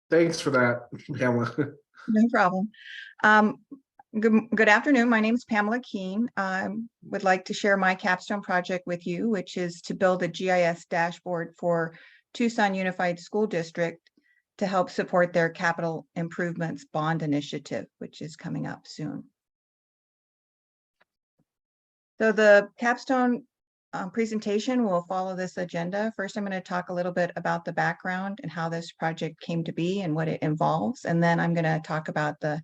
Thanks for that, Pamela. No problem. Um, good afternoon. My name is Pamela Keane. I would like to share my capstone project with you, which is to build a GIS dashboard for Tucson Unified School District to help support their capital improvements bond initiative, which is coming up soon. So the capstone presentation will follow this agenda. First, I'm going to talk a little bit about the background and how this project came to be and what it involves. And then I'm going to talk about the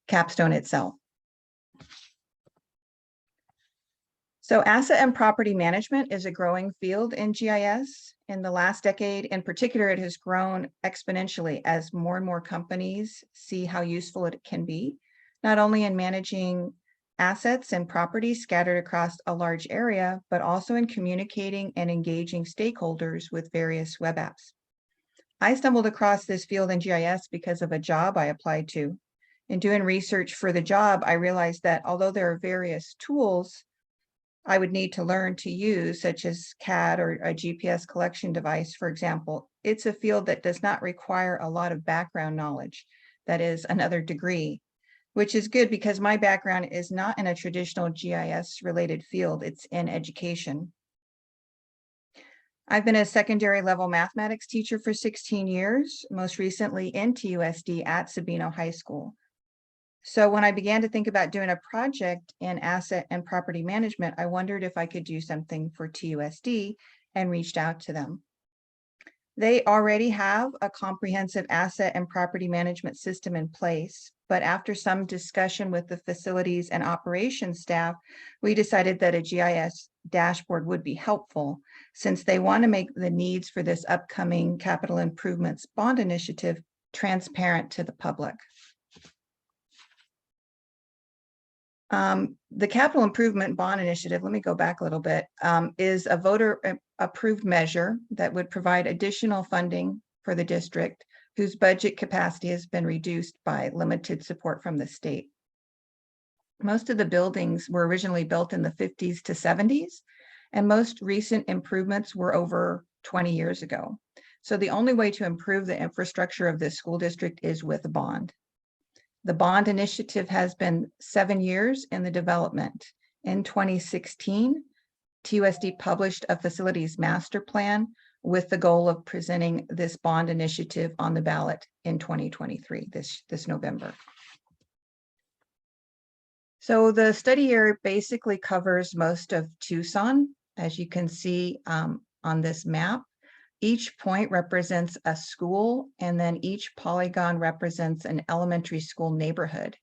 capstone itself. So asset and property management is a growing field in GIS. In the last decade, in particular, it has grown exponentially as more and more companies see how useful it can be, not only in managing assets and properties scattered across a large area, but also in communicating and engaging stakeholders with various web apps. I stumbled across this field in GIS because of a job I applied to. In doing research for the job, I realized that although there are various tools I would need to learn to use, such as CAD or a GPS collection device, for example, it's a field that does not require a lot of background knowledge, that is, another degree, which is good because my background is not in a traditional GIS related field, it's in education. I've been a secondary level mathematics teacher for 16 years, most recently in TUSD at Sabino High School. So when I began to think about doing a project in asset and property management, I wondered if I could do something for TUSD and reached out to them. They already have a comprehensive asset and property management system in place, but after some discussion with the facilities and operations staff, we decided that a GIS dashboard would be helpful since they want to make the needs for this upcoming capital improvements bond initiative transparent to the public. The capital improvement bond initiative, let me go back a little bit, is a voter approved measure that would provide additional funding for the district whose budget capacity has been reduced by limited support from the state. Most of the buildings were originally built in the 50s to 70s, and most recent improvements were over 20 years ago. So the only way to improve the infrastructure of this school district is with a bond. The bond initiative has been 7 years in the development. In 2016, TUSD published a facilities master plan with the goal of presenting this bond initiative on the ballot in 2023, this November. So the study area basically covers most of Tucson, as you can see on this map. Each point represents a school, and then each polygon represents an elementary school neighborhood.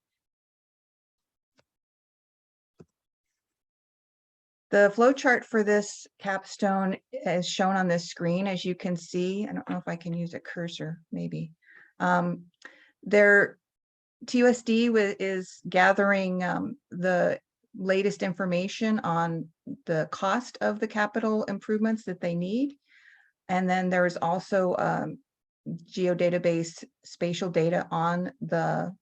The flow chart for this capstone is shown on this screen. As you can see, I don't know if I can use a cursor, maybe. TUSD is gathering the latest information on the cost of the capital improvements that they need. And then there is also geodatabase spatial data on the,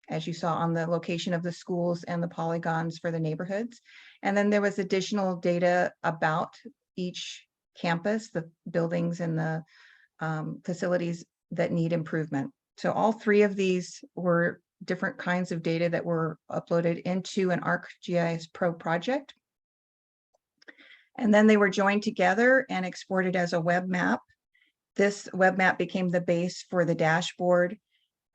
as you saw, on the location of the schools and the polygons for the neighborhoods. And then there was additional data about each campus, the buildings and the facilities that need improvement. So all three of these were different kinds of data that were uploaded into an ArcGIS Pro project. And then they were joined together and exported as a web map. This web map became the base for the dashboard.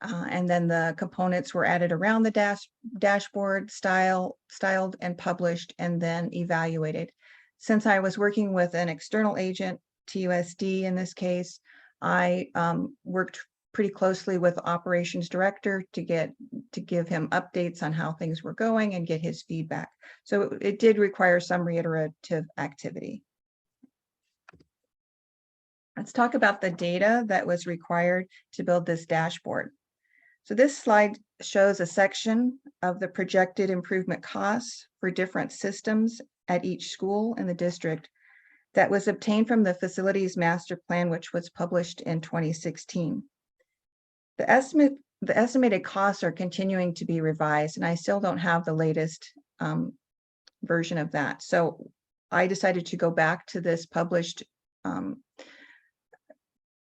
And then the components were added around the dashboard, styled and published, and then evaluated. Since I was working with an external agent, TUSD in this case, I worked pretty closely with the operations director to give him updates on how things were going and get his feedback. So it did require some reiterative activity. Let's talk about the data that was required to build this dashboard. So this slide shows a section of the projected improvement costs for different systems at each school in the district that was obtained from the facilities master plan, which was published in 2016. The estimated costs are continuing to be revised, and I still don't have the latest version of that. So I decided to go back to this published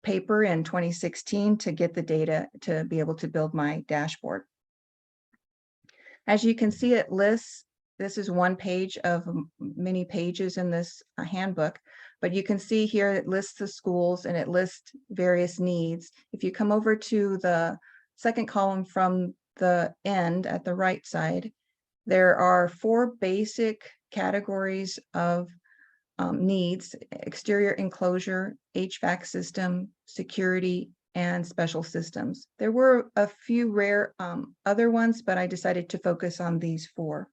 paper in 2016 to get the data to be able to build my dashboard. As you can see, it lists, this is one page of many pages in this handbook, but you can see here it lists the schools and it lists various needs. If you come over to the second column from the end at the right side, there are 4 basic categories of needs: exterior enclosure, HVAC system, security, and special systems. There were a few rare other ones, but I decided to focus on these 4.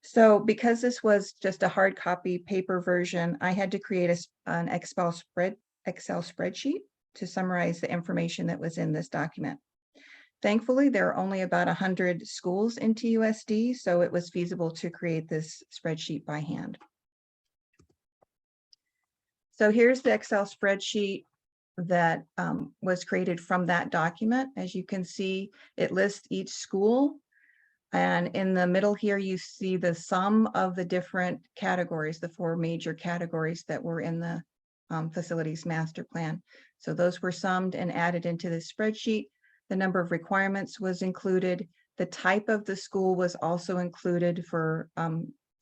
So because this was just a hard copy paper version, I had to create an Excel spreadsheet to summarize the information that was in this document. Thankfully, there are only about 100 schools in TUSD, so it was feasible to create this spreadsheet by hand. So here's the Excel spreadsheet that was created from that document. As you can see, it lists each school. And in the middle here, you see the sum of the different categories, the 4 major categories that were in the facilities master plan. So those were summed and added into the spreadsheet. The number of requirements was included. The type of the school was also included for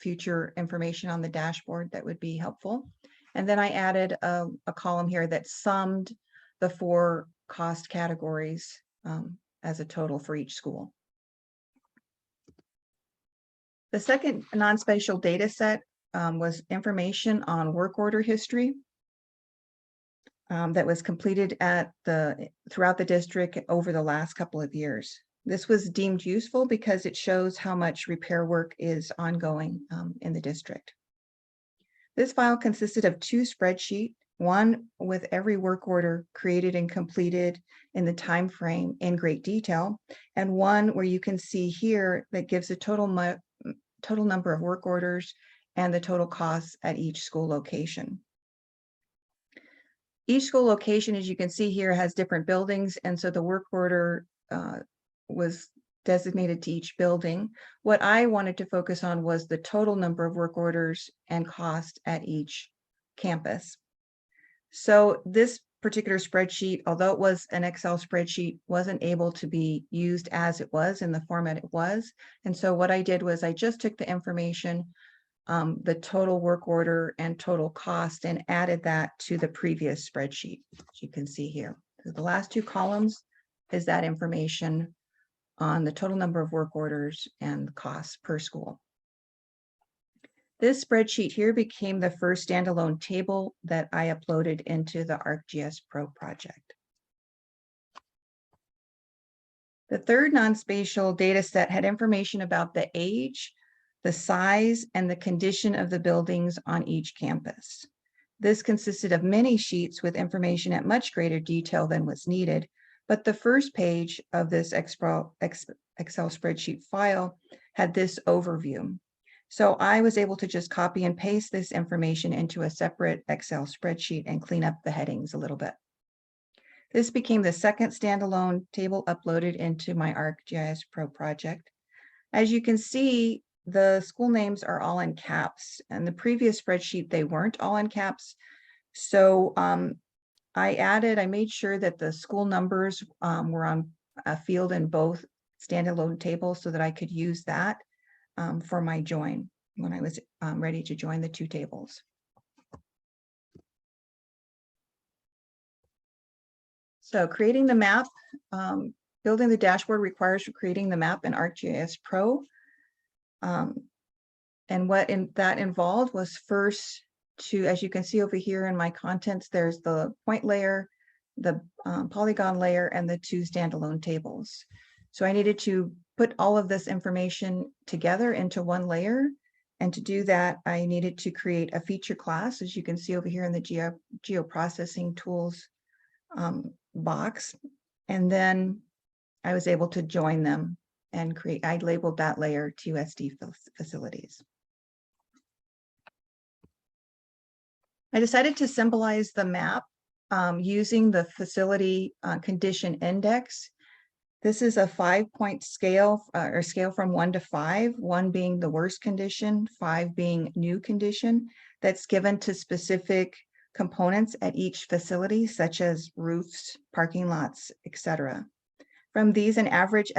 future information on the dashboard that would be helpful. And then I added a column here that summed the 4 cost categories as a total for each school. The second non-spatial data set was information on work order history that was completed throughout the district over the last couple of years. This was deemed useful because it shows how much repair work is ongoing in the district. This file consisted of 2 spreadsheets, one with every work order created and completed in the time frame in great detail, and one where you can see here that gives a total number of work orders and the total costs at each school location. Each school location, as you can see here, has different buildings, and so the work order was designated to each building. What I wanted to focus on was the total number of work orders and cost at each campus. So this particular spreadsheet, although it was an Excel spreadsheet, wasn't able to be used as it was in the format it was. And so what I did was I just took the information, the total work order and total cost, and added that to the previous spreadsheet, as you can see here. So the last 2 columns is that information on the total number of work orders and costs per school. This spreadsheet here became the first standalone table that I uploaded into the ArcGIS Pro project. The third non-spatial data set had information about the age, the size, and the condition of the buildings on each campus. This consisted of many sheets with information at much greater detail than was needed, but the first page of this Excel spreadsheet file had this overview. So I was able to just copy and paste this information into a separate Excel spreadsheet and clean up the headings a little bit. This became the second standalone table uploaded into my ArcGIS Pro project. As you can see, the school names are all in caps, and the previous spreadsheet, they weren't all in caps. So I made sure that the school numbers were on a field in both standalone tables so that I could use that for my join when I was ready to join the 2 tables. So creating the map, building the dashboard requires creating the map in ArcGIS Pro. And what that involved was first to, as you can see over here in my contents, there's the point layer, the polygon layer, and the 2 standalone tables. So I needed to put all of this information together into one layer. And to do that, I needed to create a feature class, as you can see over here in the geoprocessing tools box. And then I was able to join them and create, I labeled that layer TUSD facilities. I decided to symbolize the map using the facility condition index. This is a 5-point scale or scale from 1 to 5, 1 being the worst condition, 5 being new condition, that's given to specific components at each facility, such as roofs, parking lots, etc. From these, an average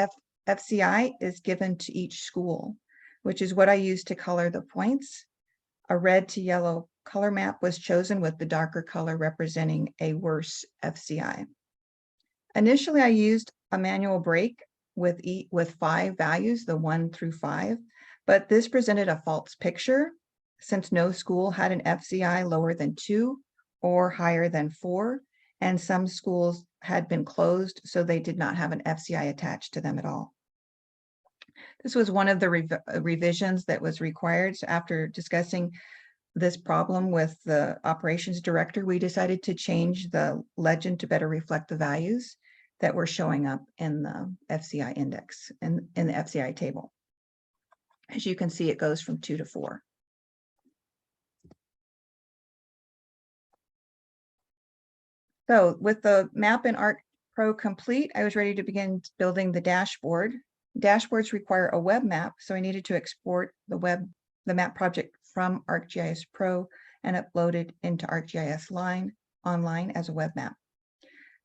FCI is given to each school, which is what I used to color the points. A red to yellow color map was chosen with the darker color representing a worse FCI. Initially, I used a manual break with 5 values, the 1 through 5, but this presented a false picture since no school had an FCI lower than 2 or higher than 4, and some schools had been closed, so they did not have an FCI attached to them at all. This was one of the revisions that was required. So after discussing this problem with the operations director, we decided to change the legend to better reflect the values that were showing up in the FCI index and in the FCI table. As you can see, it goes from 2 to 4. So with the map in ArcPro complete, I was ready to begin building the dashboard. Dashboards require a web map, so I needed to export the map project from ArcGIS Pro and upload it into ArcGIS online as a web map.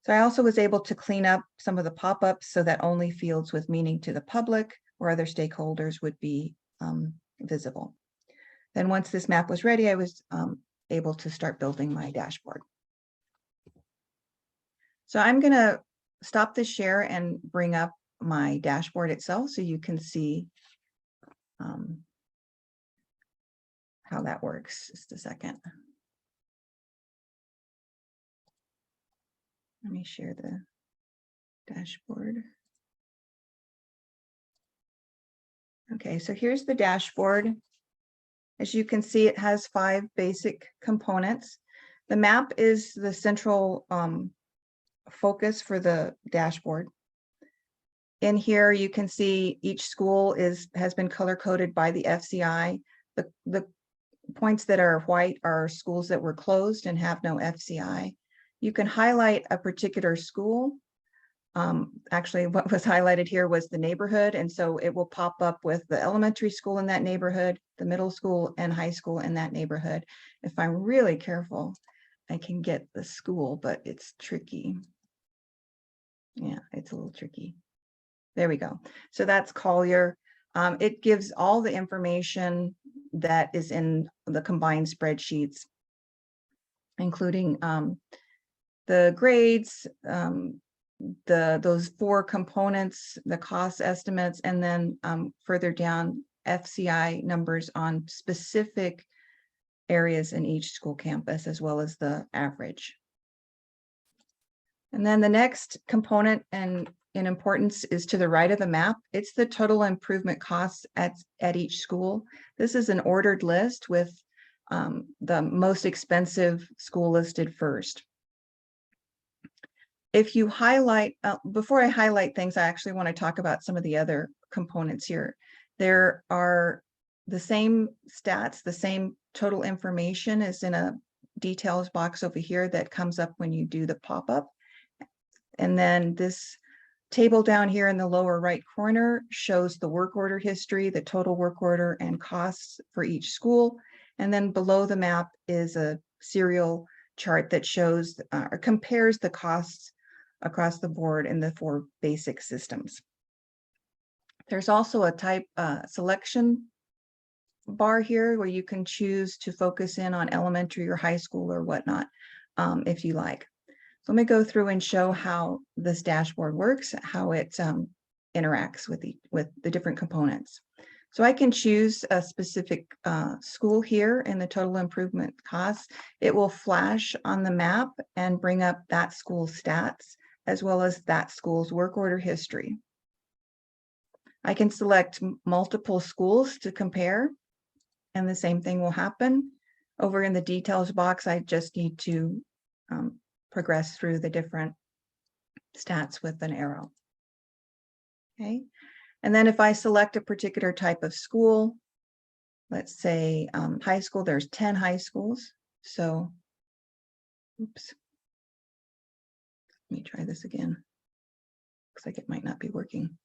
So I also was able to clean up some of the pop-ups so that only fields with meaning to the public or other stakeholders would be visible. Then once this map was ready, I was able to start building my dashboard. So I'm going to stop the share and bring up my dashboard itself so you can see how that works. Just a second. Let me share the dashboard. Okay, so here's the dashboard. As you can see, it has 5 basic components. The map is the central focus for the dashboard. In here, you can see each school has been color-coded by the FCI. The points that are white are schools that were closed and have no FCI. You can highlight a particular school. Actually, what was highlighted here was the neighborhood, and so it will pop up with the elementary school in that neighborhood, the middle school and high school in that neighborhood. If I'm really careful, I can get the school, but it's tricky. Yeah, it's a little tricky. There we go. So that's Collier. It gives all the information that is in the combined spreadsheets, including the grades, those 4 components, the cost estimates, and then further down FCI numbers on specific areas in each school campus, as well as the average. And then the next component in importance is to the right of the map. It's the total improvement costs at each school. This is an ordered list with the most expensive school listed first. If you highlight, before I highlight things, I actually want to talk about some of the other components here. There are the same stats, the same total information is in a details box over here that comes up when you do the pop-up. And then this table down here in the lower right corner shows the work order history, the total work order and costs for each school. And then below the map is a serial chart that shows or compares the costs across the board in the 4 basic systems. There's also a type selection bar here where you can choose to focus in on elementary or high school or whatnot if you like. So let me go through and show how this dashboard works, how it interacts with the different components. So I can choose a specific school here in the total improvement costs. It will flash on the map and bring up that school's stats, as well as that school's work order history. I can select multiple schools to compare, and the same thing will happen. Over in the details box, I just need to progress through the different stats with an arrow. Okay, and then if I select a particular type of school, let's say high school, there's 10 high schools. So, oops. Let me try this again. Looks like it might not be working.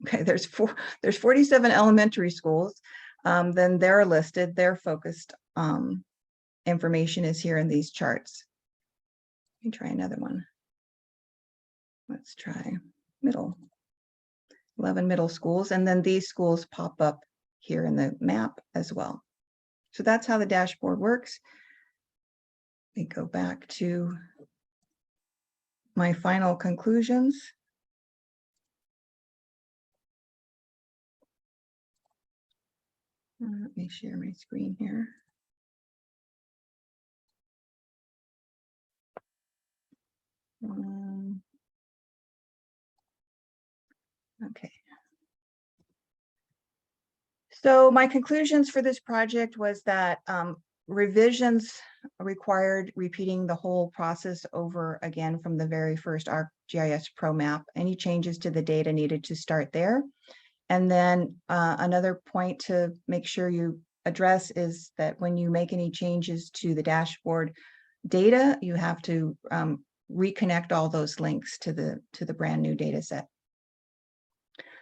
Okay, there's 47 elementary schools. Then they're listed, they're focused. information is here in these charts. Let me try another one. Let's try middle. 11 middle schools, and then these schools pop up here in the map as well. So that's how the dashboard works. Let me go back to my final conclusions. Let me share my screen here. Okay. So my conclusions for this project was that revisions required repeating the whole process over again from the very first ArcGIS Pro map. Any changes to the data needed to start there. And then another point to make sure you address is that when you make any changes to the dashboard data, you have to reconnect all those links to the brand new data set.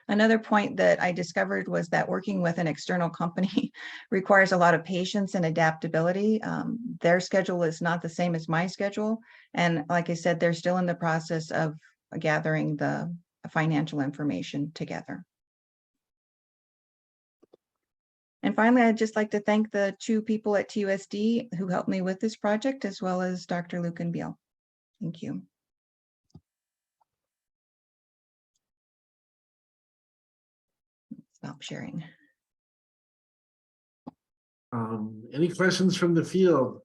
Another point that I discovered was that working with an external company requires a lot of patience and adaptability. Their schedule is not the same as my schedule. And like I said, they're still in the process of gathering the financial information together. And finally, I'd just like to thank the 2 people at TUSD who helped me with this project, as well as Dr. Lucan-Beal. Thank you. Stop sharing. Any questions from the field?